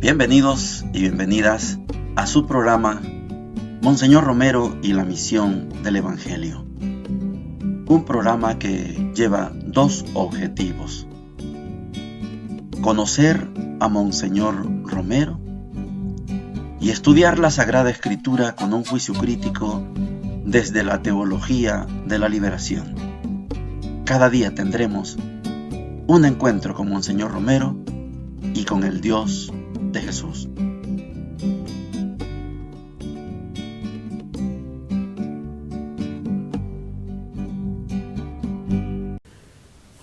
Bienvenidos y bienvenidas a su programa Monseñor Romero y la misión del Evangelio. Un programa que lleva dos objetivos: conocer a Monseñor Romero y estudiar la Sagrada Escritura con un juicio crítico desde la teología de la liberación. Cada día tendremos un encuentro con Monseñor Romero y con el Dios de Jesús.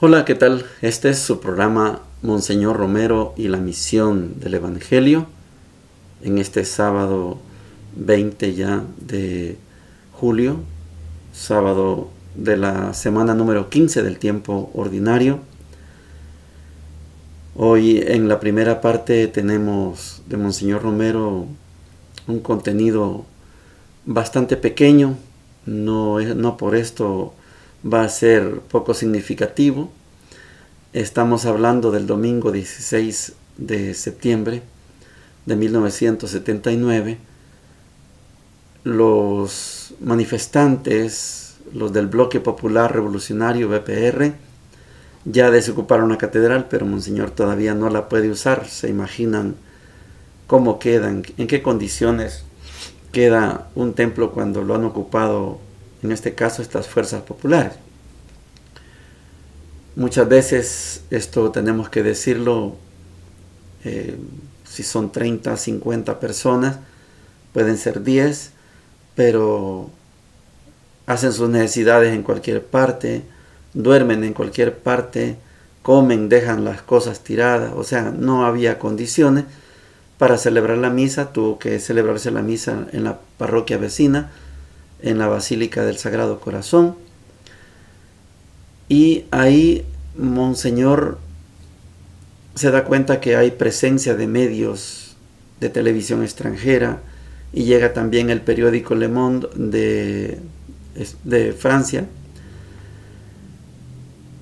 Hola, ¿qué tal? Este es su programa Monseñor Romero y la misión del Evangelio. En este sábado 20 ya de julio, sábado de la semana número 15 del tiempo ordinario. Hoy en la primera parte tenemos de Monseñor Romero un contenido bastante pequeño, no por esto va a ser poco significativo. Estamos hablando del domingo 16 de septiembre de 1979. Los manifestantes, los del Bloque Popular Revolucionario BPR, ya desocuparon la catedral, pero Monseñor todavía no la puede usar. Se imaginan cómo quedan, en qué condiciones queda un templo cuando lo han ocupado, en este caso, estas fuerzas populares. Muchas veces esto tenemos que decirlo, si son 30, 50 personas, pueden ser 10, pero hacen sus necesidades en cualquier parte, duermen en cualquier parte, comen, dejan las cosas tiradas. O sea, no había condiciones para celebrar la misa. Tuvo que celebrarse la misa en la parroquia vecina, en la Basílica del Sagrado Corazón. Y ahí Monseñor se da cuenta que hay presencia de medios de televisión extranjera, y llega también el periódico Le Monde de Francia.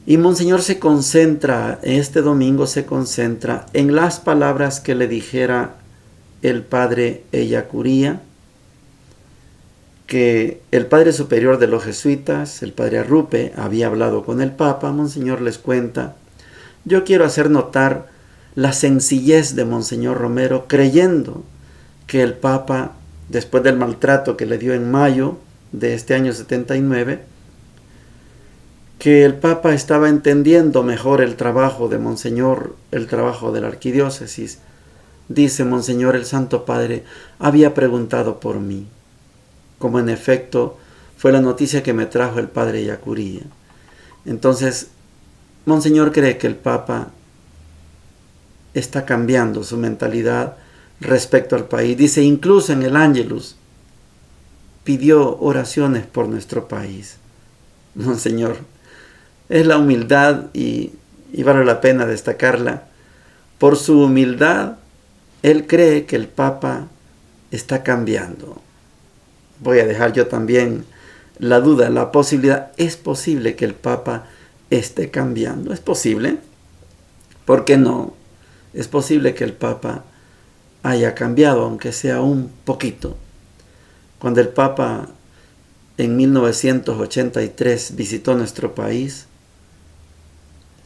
Y Monseñor se concentra, este domingo se concentra en las palabras que le dijera el padre Ellacuría, que el padre superior de los jesuitas, el padre Arrupe, había hablado con el Papa. Monseñor les cuenta: yo quiero hacer notar la sencillez de Monseñor Romero, creyendo que el Papa, después del maltrato que le dio en mayo de este año 79, que el Papa estaba entendiendo mejor el trabajo de Monseñor, el trabajo de la arquidiócesis. Dice Monseñor: el Santo Padre había preguntado por mí, como en efecto fue la noticia que me trajo el padre Ellacuría. Entonces, Monseñor cree que el Papa está cambiando su mentalidad respecto al país. Dice, incluso en el Ángelus pidió oraciones por nuestro país. Monseñor, es la humildad y vale la pena destacarla. Por su humildad, él cree que el Papa está cambiando. Voy a dejar yo también la duda, la posibilidad. ¿Es posible que el Papa esté cambiando? ¿Es posible? ¿Por qué no? Es posible que el Papa haya cambiado, aunque sea un poquito. Cuando el Papa en 1983 visitó nuestro país,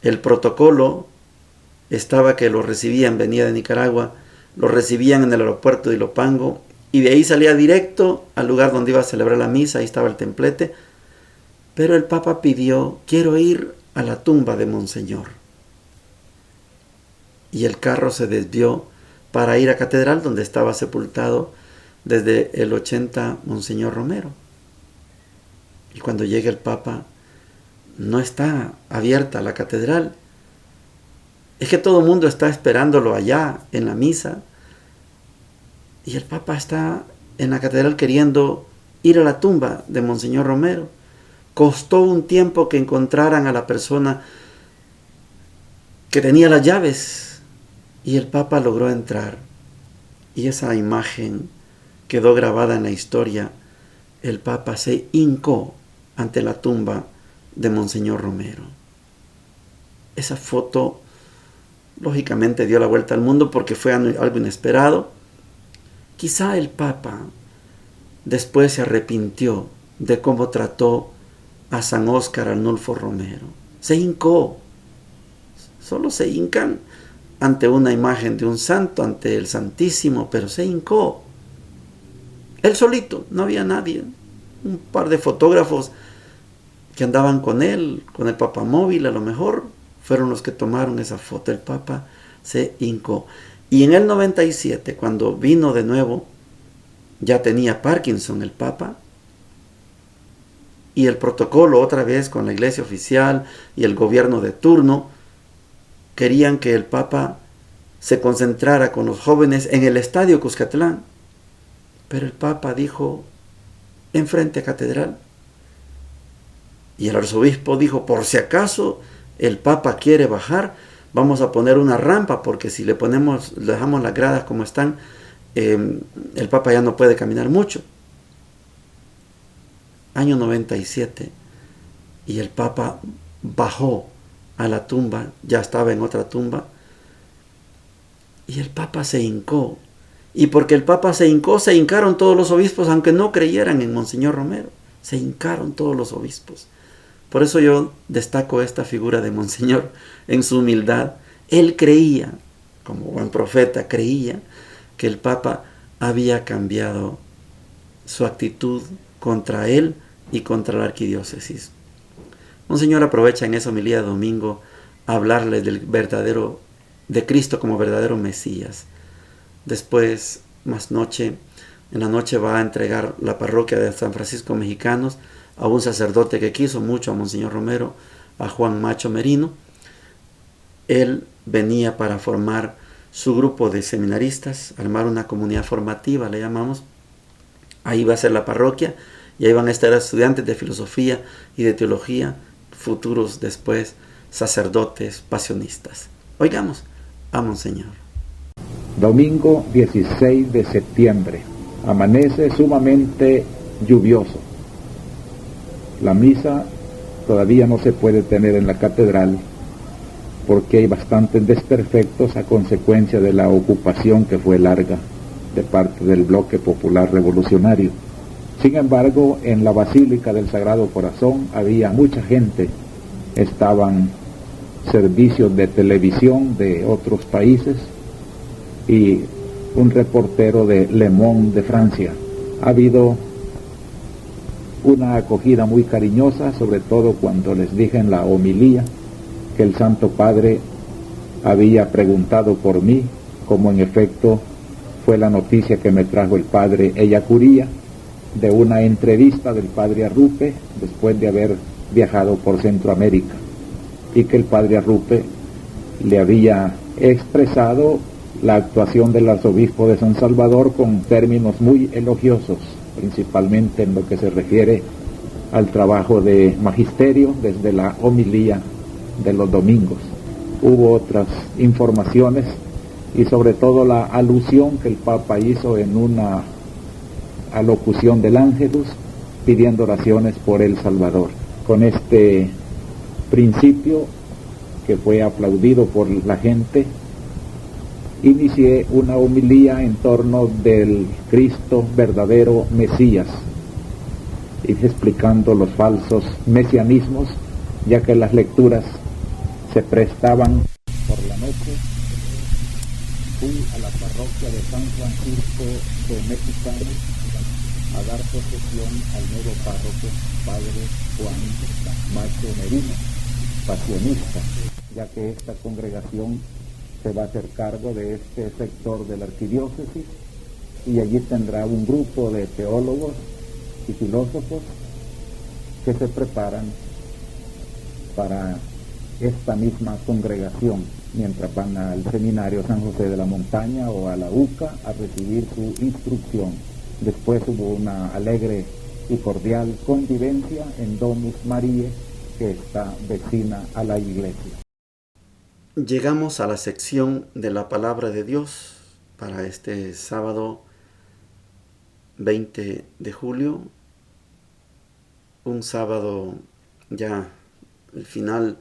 el protocolo estaba que lo recibían, venía de Nicaragua, lo recibían en el aeropuerto de Ilopango, y de ahí salía directo al lugar donde iba a celebrar la misa. Ahí estaba el templete. Pero el Papa pidió: quiero ir a la tumba de Monseñor. Y el carro se desvió para ir a catedral, donde estaba sepultado desde el 80 Monseñor Romero. Y cuando llega el Papa, no está abierta la catedral. Es que todo el mundo está esperándolo allá en la misa. Y el Papa está en la catedral queriendo ir a la tumba de Monseñor Romero. Costó un tiempo que encontraran a la persona que tenía las llaves, y el Papa logró entrar. Y esa imagen quedó grabada en la historia. El Papa se hincó ante la tumba de Monseñor Romero. Esa foto lógicamente dio la vuelta al mundo porque fue algo inesperado. Quizá el Papa después se arrepintió de cómo trató a San Óscar Arnulfo Romero. Se hincó, solo se hincan ante una imagen de un santo, ante el Santísimo, pero se hincó. Él solito, no había nadie. Un par de fotógrafos que andaban con él, con el papamóvil a lo mejor, fueron los que tomaron esa foto. El Papa se hincó. Y en el 97, cuando vino de nuevo, ya tenía Parkinson el Papa, y el protocolo otra vez con la iglesia oficial y el gobierno de turno, querían que el Papa se concentrara con los jóvenes en el estadio Cuscatlán. Pero el Papa dijo, enfrente a catedral. Y el arzobispo dijo, por si acaso el Papa quiere bajar, vamos a poner una rampa, porque si le dejamos las gradas como están, el Papa ya no puede caminar mucho. Año 97, y el Papa bajó a la tumba, ya estaba en otra tumba, y el Papa se hincó. Y porque el Papa se hincó, se hincaron todos los obispos, aunque no creyeran en Monseñor Romero. Se hincaron todos los obispos. Por eso yo destaco esta figura de Monseñor en su humildad. Él creía, como buen profeta, creía que el Papa había cambiado su actitud contra él y contra la arquidiócesis. Monseñor aprovecha en esa homilía de domingo a hablarle de Cristo como verdadero Mesías. Después, en la noche va a entregar la parroquia de San Francisco Mexicanos a un sacerdote que quiso mucho a Monseñor Romero, a Juan Macho Merino. Él venía para formar su grupo de seminaristas, armar una comunidad formativa, le llamamos. Ahí va a ser la parroquia y ahí van a estar estudiantes de filosofía y de teología, futuros después sacerdotes pasionistas. Oigamos a Monseñor. Domingo 16 de septiembre. Amanece sumamente lluvioso. La misa todavía no se puede tener en la catedral porque hay bastantes desperfectos a consecuencia de la ocupación que fue larga de parte del Bloque Popular Revolucionario. Sin embargo, en la Basílica del Sagrado Corazón había mucha gente. Estaban servicios de televisión de otros países y un reportero de Le Monde de Francia. Ha habido una acogida muy cariñosa, sobre todo cuando les dije en la homilía que el Santo Padre había preguntado por mí, como en efecto fue la noticia que me trajo el Padre Ellacuría, de una entrevista del Padre Arrupe después de haber viajado por Centroamérica, y que el Padre Arrupe le había expresado la actuación del arzobispo de San Salvador con términos muy elogiosos, principalmente en lo que se refiere al trabajo de magisterio desde la homilía de los domingos. Hubo otras informaciones y sobre todo la alusión que el Papa hizo en una alocución del Ángelus pidiendo oraciones por El Salvador. Con este principio, que fue aplaudido por la gente, inicié una homilía en torno del Cristo verdadero Mesías, y explicando los falsos mesianismos, ya que las lecturas se prestaban. Por la noche fui a la parroquia de San Francisco de Mexicanos a dar posesión al nuevo párroco, Padre Juan Macho Merino, pasionista, ya que esta congregación se va a hacer cargo de este sector de la arquidiócesis, y allí tendrá un grupo de teólogos y filósofos que se preparan para esta misma congregación, mientras van al seminario San José de la Montaña o a la UCA a recibir su instrucción. Después hubo una alegre y cordial convivencia en Domus Mariae, que está vecina a la iglesia. Llegamos a la sección de la palabra de Dios para este sábado 20 de julio, un sábado ya el final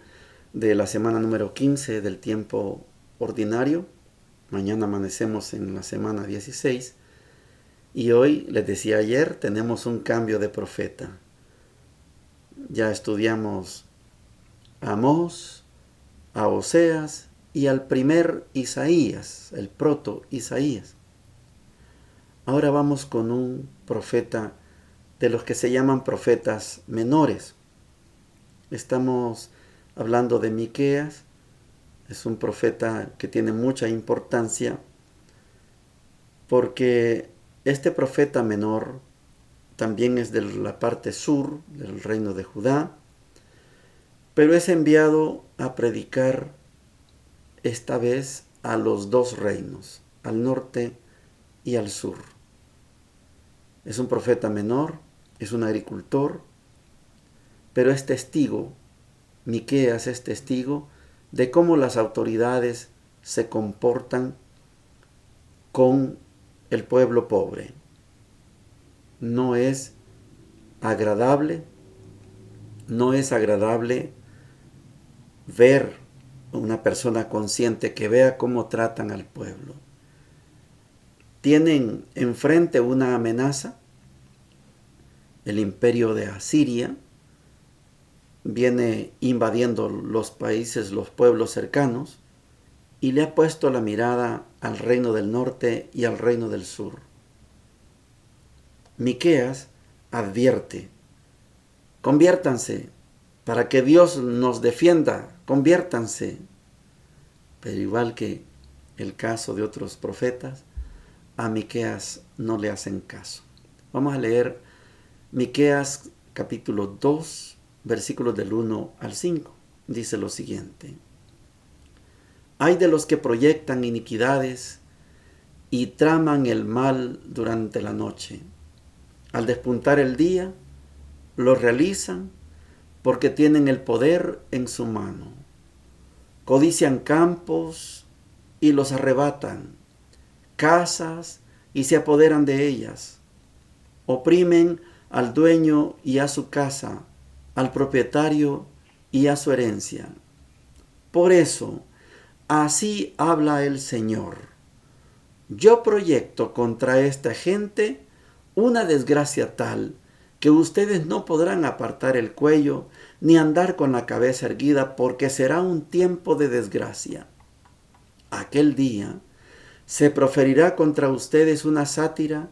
de la semana número 15 del tiempo ordinario. Mañana amanecemos en la semana 16. Y hoy, les decía ayer, tenemos un cambio de profeta. Ya estudiamos a Amós, a Oseas y al primer Isaías, el proto Isaías. Ahora vamos con un profeta de los que se llaman profetas menores. Estamos hablando de Miqueas. Es un profeta que tiene mucha importancia porque este profeta menor también es de la parte sur del reino de Judá, pero es enviado a predicar esta vez a los dos reinos, al norte y al sur. Es un profeta menor, es un agricultor, pero es testigo, Miqueas es testigo de cómo las autoridades se comportan con el pueblo pobre. No es agradable ver una persona consciente que vea cómo tratan al pueblo. Tienen enfrente una amenaza. El imperio de Asiria viene invadiendo los países, los pueblos cercanos, y le ha puesto la mirada al reino del norte y al reino del sur. Miqueas advierte: conviértanse para que Dios nos defienda, conviértanse. Pero igual que el caso de otros profetas, a Miqueas no le hacen caso. Vamos a leer Miqueas capítulo 2, versículos del 1 al 5. Dice lo siguiente: Ay de los que proyectan iniquidades y traman el mal durante la noche. Al despuntar el día, lo realizan porque tienen el poder en su mano. Codician campos y los arrebatan, casas y se apoderan de ellas. Oprimen al dueño y a su casa, al propietario y a su herencia. Por eso, así habla el Señor: yo proyecto contra esta gente una desgracia tal que ustedes no podrán apartar el cuello ni andar con la cabeza erguida, porque será un tiempo de desgracia. Aquel día se proferirá contra ustedes una sátira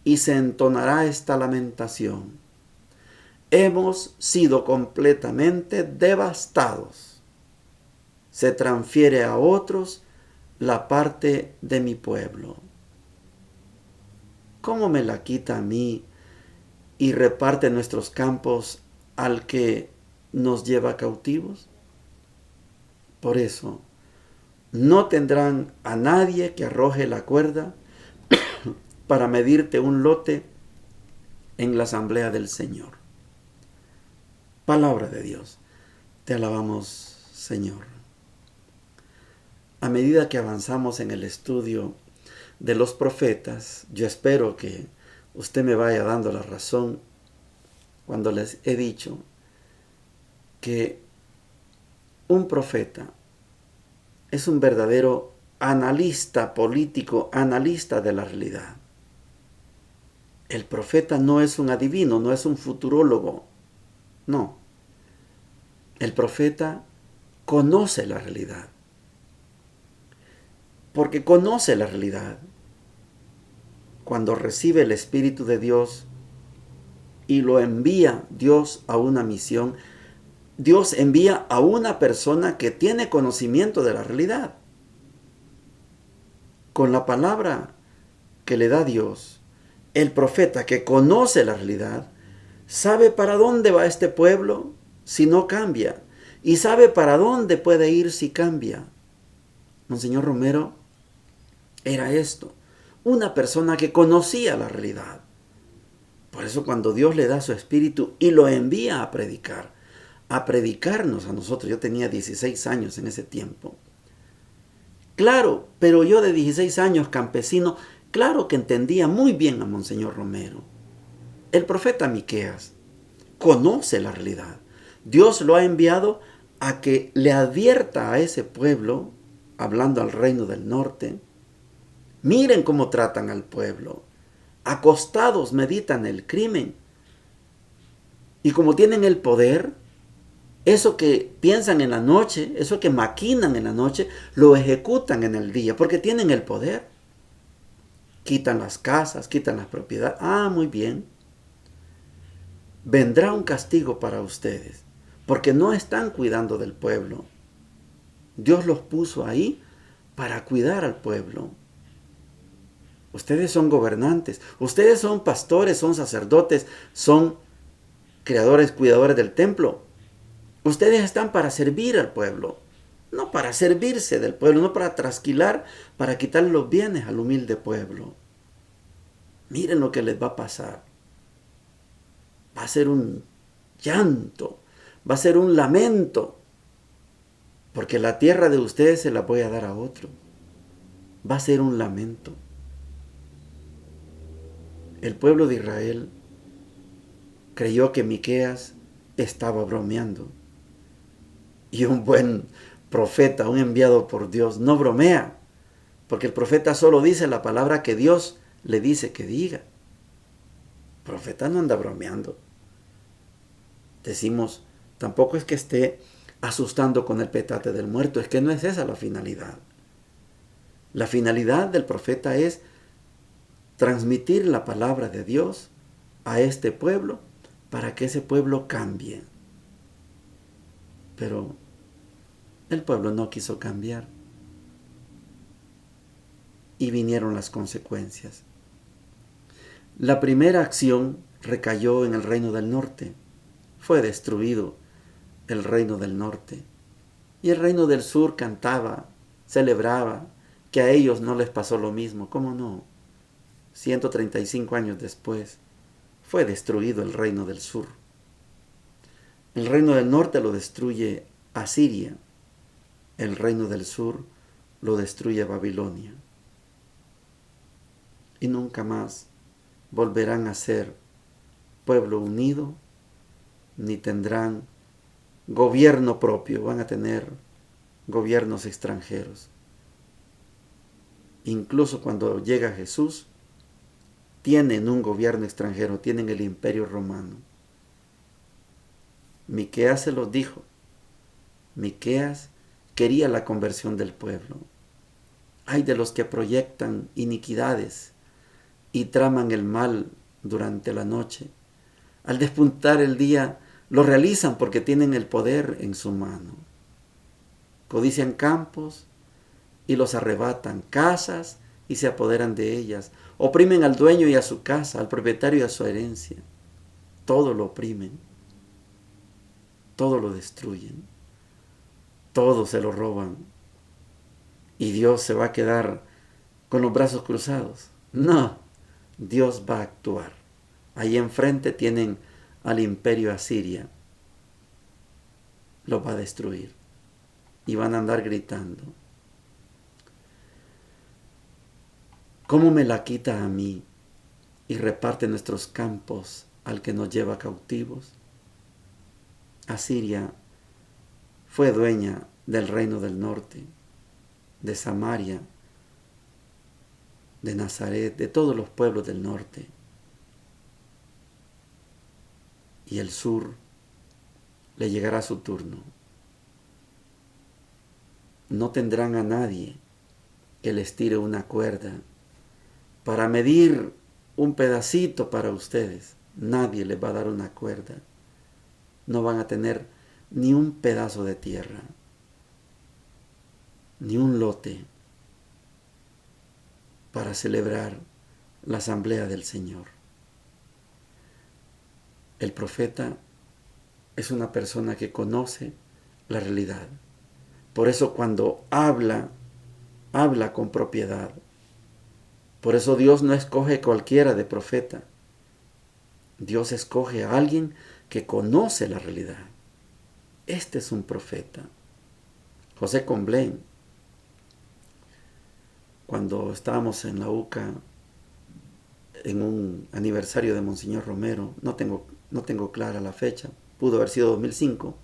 y se entonará esta lamentación: hemos sido completamente devastados. Se transfiere a otros la parte de mi pueblo. ¿Cómo me la quita a mí y reparte nuestros campos al que nos lleva cautivos? Por eso, no tendrán a nadie que arroje la cuerda para medirte un lote en la asamblea del Señor. Palabra de Dios. Te alabamos, Señor. A medida que avanzamos en el estudio de los profetas, yo espero que usted me vaya dando la razón cuando les he dicho que un profeta es un verdadero analista político, analista de la realidad. El profeta no es un adivino, no es un futurólogo, no. El profeta conoce la realidad. Porque conoce la realidad. Cuando recibe el Espíritu de Dios y lo envía Dios a una misión, Dios envía a una persona que tiene conocimiento de la realidad. Con la palabra que le da Dios, el profeta que conoce la realidad, sabe para dónde va este pueblo si no cambia, y sabe para dónde puede ir si cambia. Monseñor Romero era esto, una persona que conocía la realidad. Por eso cuando Dios le da su espíritu y lo envía a predicarnos a nosotros, yo tenía 16 años en ese tiempo. Claro, pero yo de 16 años, campesino, claro que entendía muy bien a Monseñor Romero. El profeta Miqueas conoce la realidad. Dios lo ha enviado a que le advierta a ese pueblo hablando al reino del norte. Miren cómo tratan al pueblo. Acostados meditan el crimen. Y como tienen el poder, eso que piensan en la noche, eso que maquinan en la noche, lo ejecutan en el día, porque tienen el poder. Quitan las casas, quitan las propiedades. Ah, muy bien. Vendrá un castigo para ustedes, porque no están cuidando del pueblo. Dios los puso ahí para cuidar al pueblo. Ustedes son gobernantes, ustedes son pastores, son sacerdotes, son creadores, cuidadores del templo. Ustedes están para servir al pueblo, no para servirse del pueblo, no para trasquilar, para quitarle los bienes al humilde pueblo. Miren lo que les va a pasar. Va a ser un llanto, va a ser un lamento, porque la tierra de ustedes se la voy a dar a otro. Va a ser un lamento. El pueblo de Israel creyó que Miqueas estaba bromeando. Y un buen profeta, un enviado por Dios, no bromea, porque el profeta solo dice la palabra que Dios le dice que diga. El profeta no anda bromeando. Decimos, tampoco es que esté asustando con el petate del muerto, es que no es esa la finalidad. La finalidad del profeta es transmitir la palabra de Dios a este pueblo para que ese pueblo cambie. Pero el pueblo no quiso cambiar y vinieron las consecuencias. La primera acción recayó en el reino del norte. Fue destruido el reino del norte. Y el reino del sur cantaba, celebraba que a ellos no les pasó lo mismo. ¿Cómo no? 135 años después fue destruido el reino del sur. El reino del norte lo destruye Asiria. El reino del sur lo destruye Babilonia. Y nunca más volverán a ser pueblo unido, ni tendrán gobierno propio, van a tener gobiernos extranjeros. Incluso cuando llega Jesús, tienen un gobierno extranjero, tienen el imperio romano. Miqueas se los dijo. Miqueas quería la conversión del pueblo. Ay de los que proyectan iniquidades y traman el mal durante la noche. Al despuntar el día, lo realizan porque tienen el poder en su mano. Codician campos y los arrebatan, casas y se apoderan de ellas. Oprimen al dueño y a su casa, al propietario y a su herencia. Todo lo oprimen, todo lo destruyen, todo se lo roban. Y Dios se va a quedar con los brazos cruzados. No, Dios va a actuar. Ahí enfrente tienen al imperio asiria. Los va a destruir. Y van a andar gritando. ¿Cómo me la quita a mí y reparte nuestros campos al que nos lleva cautivos? Asiria fue dueña del reino del norte, de Samaria, de Nazaret, de todos los pueblos del norte. Y el sur le llegará su turno. No tendrán a nadie que les tire una cuerda para medir un pedacito para ustedes. Nadie les va a dar una cuerda. No van a tener ni un pedazo de tierra, ni un lote para celebrar la asamblea del Señor. El profeta es una persona que conoce la realidad. Por eso cuando habla con propiedad. Por eso Dios no escoge cualquiera de profeta. Dios escoge a alguien que conoce la realidad. Este es un profeta. José Comblain, cuando estábamos en la UCA, en un aniversario de Monseñor Romero, no tengo clara la fecha, pudo haber sido 2005,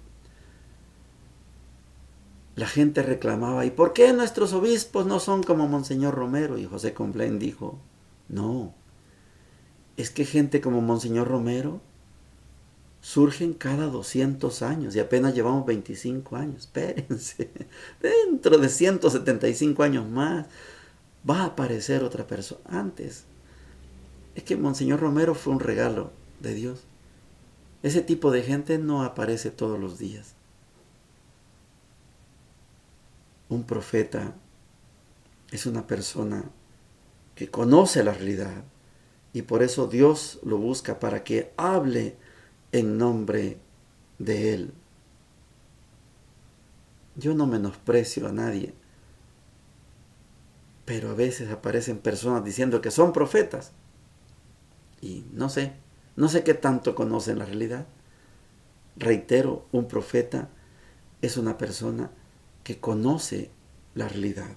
la gente reclamaba, ¿y por qué nuestros obispos no son como Monseñor Romero? Y José Complain dijo, no, es que gente como Monseñor Romero surgen cada 200 años y apenas llevamos 25 años. Espérense, dentro de 175 años más va a aparecer otra persona. Antes, es que Monseñor Romero fue un regalo de Dios. Ese tipo de gente no aparece todos los días. Un profeta es una persona que conoce la realidad y por eso Dios lo busca para que hable en nombre de Él. Yo no menosprecio a nadie, pero a veces aparecen personas diciendo que son profetas y no sé qué tanto conocen la realidad. Reitero, un profeta es una persona que conoce la realidad,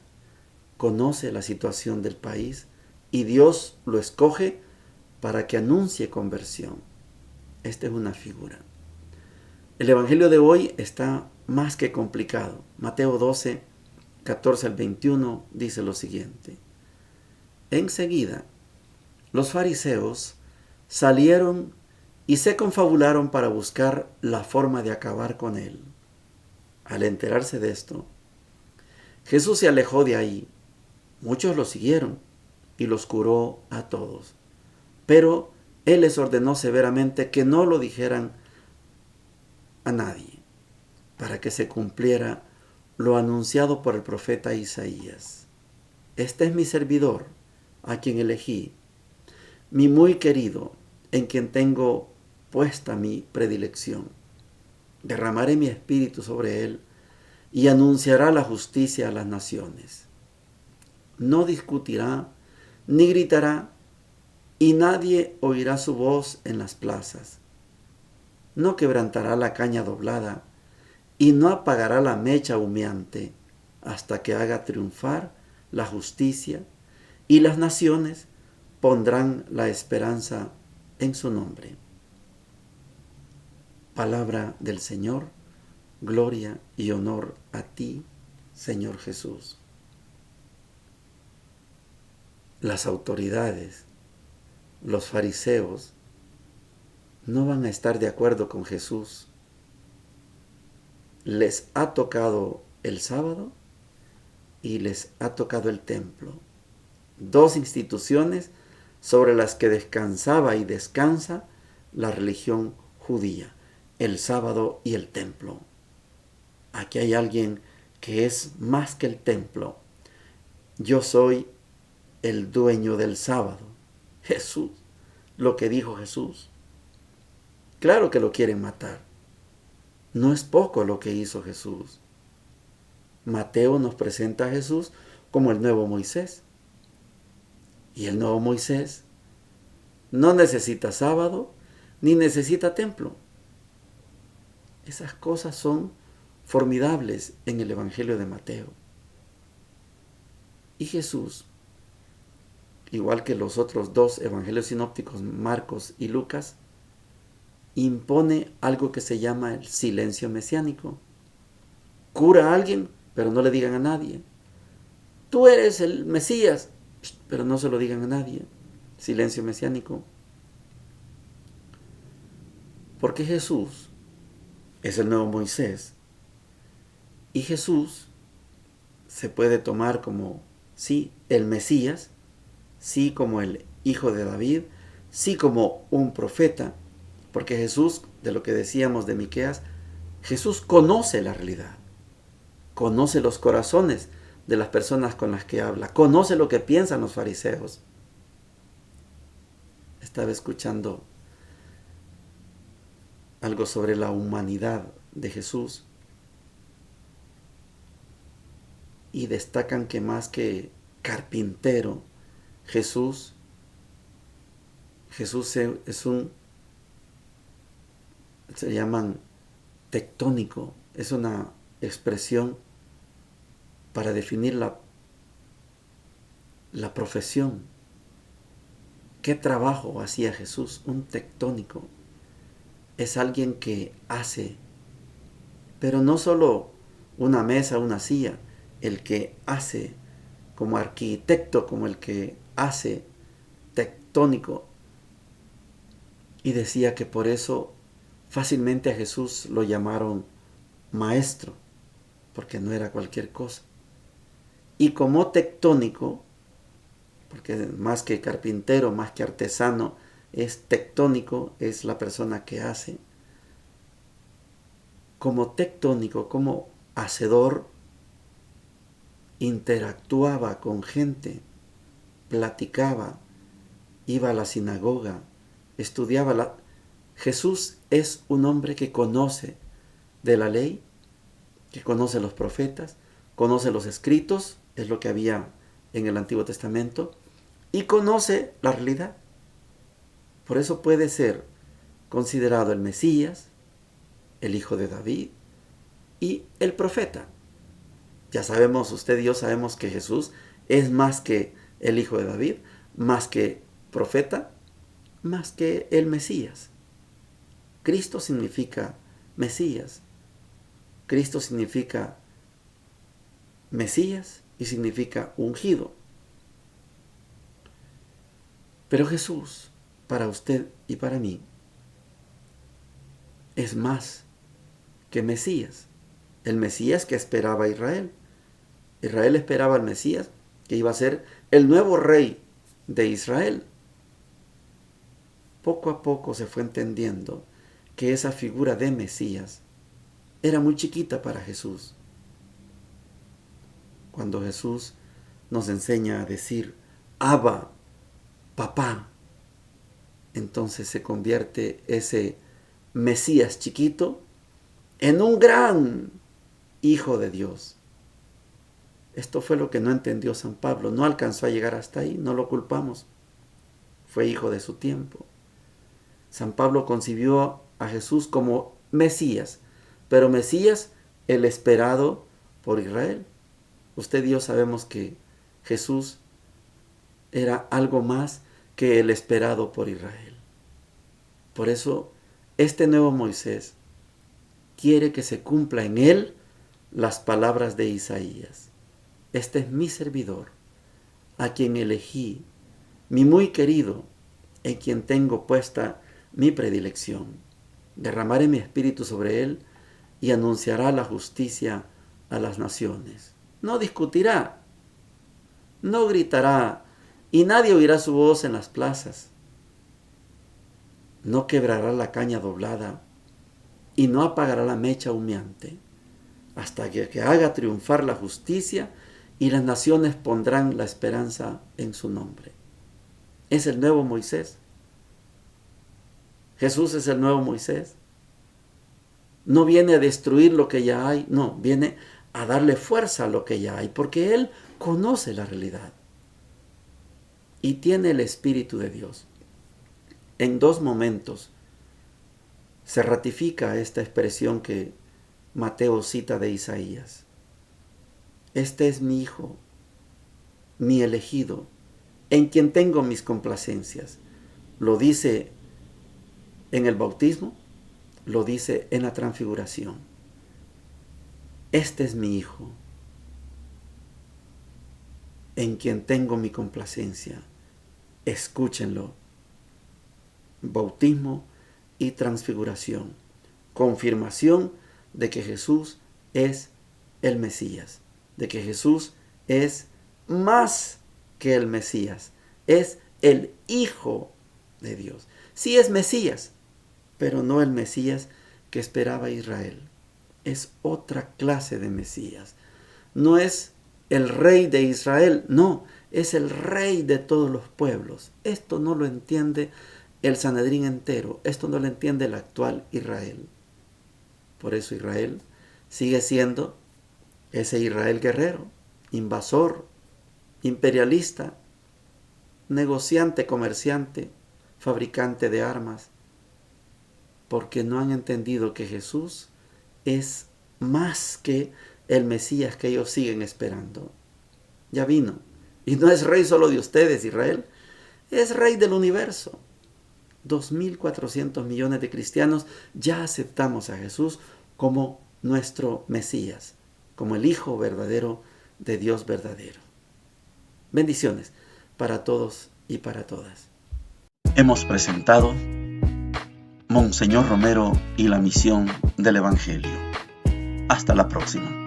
conoce la situación del país y Dios lo escoge para que anuncie conversión. Esta es una figura. El evangelio de hoy está más que complicado. Mateo 12, 14 al 21 dice lo siguiente. Enseguida, los fariseos salieron y se confabularon para buscar la forma de acabar con él. Al enterarse de esto, Jesús se alejó de ahí. Muchos lo siguieron y los curó a todos. Pero él les ordenó severamente que no lo dijeran a nadie, para que se cumpliera lo anunciado por el profeta Isaías. Este es mi servidor, a quien elegí, mi muy querido, en quien tengo puesta mi predilección. Derramaré mi espíritu sobre él y anunciará la justicia a las naciones. No discutirá ni gritará, y nadie oirá su voz en las plazas. No quebrantará la caña doblada y no apagará la mecha humeante hasta que haga triunfar la justicia, y las naciones pondrán la esperanza en su nombre. Palabra del Señor, gloria y honor a ti, Señor Jesús. Las autoridades, los fariseos, no van a estar de acuerdo con Jesús. Les ha tocado el sábado y les ha tocado el templo. Dos instituciones sobre las que descansaba y descansa la religión judía, el sábado y el templo. Aquí hay alguien que es más que el templo. Yo soy el dueño del sábado. Jesús, lo que dijo Jesús. Claro que lo quieren matar. No es poco lo que hizo Jesús. Mateo nos presenta a Jesús como el nuevo Moisés. Y el nuevo Moisés no necesita sábado ni necesita templo. Esas cosas son formidables en el Evangelio de Mateo. Y Jesús, igual que los otros dos evangelios sinópticos, Marcos y Lucas, impone algo que se llama el silencio mesiánico. Cura a alguien, pero no le digan a nadie. Tú eres el Mesías, pero no se lo digan a nadie. Silencio mesiánico. Porque Jesús es el nuevo Moisés. Y Jesús se puede tomar como, sí, el Mesías, sí como el hijo de David, sí como un profeta. Porque Jesús, de lo que decíamos de Miqueas, Jesús conoce la realidad, conoce los corazones de las personas con las que habla, conoce lo que piensan los fariseos. Estaba escuchando algo sobre la humanidad de Jesús y destacan que más que carpintero, Jesús es un, se llaman tectónico, es una expresión para definir la profesión. ¿Qué trabajo hacía Jesús? Un tectónico. Es alguien que hace, pero no solo una mesa, una silla, el que hace como arquitecto, como el que hace tectónico. Y decía que por eso fácilmente a Jesús lo llamaron maestro, porque no era cualquier cosa. Y como tectónico, porque más que carpintero, más que artesano, es tectónico, es la persona que hace. Como tectónico, como hacedor, interactuaba con gente, platicaba, iba a la sinagoga, estudiaba la... Jesús es un hombre que conoce de la ley, que conoce los profetas, conoce los escritos, es lo que había en el Antiguo Testamento, y conoce la realidad. Por eso puede ser considerado el Mesías, el hijo de David y el profeta. Ya sabemos, usted y yo sabemos que Jesús es más que el hijo de David, más que profeta, más que el Mesías. Cristo significa Mesías. Cristo significa Mesías y significa ungido. Pero Jesús, para usted y para mí, es más que Mesías. El Mesías que esperaba Israel. Israel esperaba al Mesías, que iba a ser el nuevo rey de Israel. Poco a poco se fue entendiendo que esa figura de Mesías era muy chiquita para Jesús. Cuando Jesús nos enseña a decir Abba, papá, entonces se convierte ese Mesías chiquito en un gran Hijo de Dios. Esto fue lo que no entendió San Pablo. No alcanzó a llegar hasta ahí, no lo culpamos. Fue hijo de su tiempo. San Pablo concibió a Jesús como Mesías, pero Mesías el esperado por Israel. Usted y yo sabemos que Jesús era algo más que el esperado por Israel. Por eso, este nuevo Moisés quiere que se cumpla en él las palabras de Isaías. Este es mi servidor, a quien elegí, mi muy querido, en quien tengo puesta mi predilección. Derramaré mi espíritu sobre él y anunciará la justicia a las naciones. No discutirá, no gritará, y nadie oirá su voz en las plazas. No quebrará la caña doblada y no apagará la mecha humeante, hasta que haga triunfar la justicia y las naciones pondrán la esperanza en su nombre. Es el nuevo Moisés. Jesús es el nuevo Moisés. No viene a destruir lo que ya hay, no, viene a darle fuerza a lo que ya hay, porque Él conoce la realidad y tiene el Espíritu de Dios. En dos momentos se ratifica esta expresión que Mateo cita de Isaías. Este es mi Hijo, mi elegido, en quien tengo mis complacencias. Lo dice en el bautismo, lo dice en la transfiguración. Este es mi Hijo, en quien tengo mi complacencia. Escúchenlo. Bautismo y transfiguración. Confirmación de que Jesús es el Mesías, de que Jesús es más que el Mesías, es el Hijo de Dios. Sí es Mesías, pero no el Mesías que esperaba Israel. Es otra clase de Mesías. No es el rey de Israel, no, es el rey de todos los pueblos. Esto no lo entiende el Sanedrín entero, esto no lo entiende el actual Israel. Por eso Israel sigue siendo ese Israel guerrero, invasor, imperialista, negociante, comerciante, fabricante de armas, porque no han entendido que Jesús es más que el Mesías que ellos siguen esperando. Ya vino. Y no es rey solo de ustedes, Israel. Es rey del universo. 2.400 millones de cristianos ya aceptamos a Jesús como nuestro Mesías. como el Hijo verdadero de Dios verdadero. Bendiciones para todos y para todas. Hemos presentado Monseñor Romero y la misión del Evangelio. Hasta la próxima.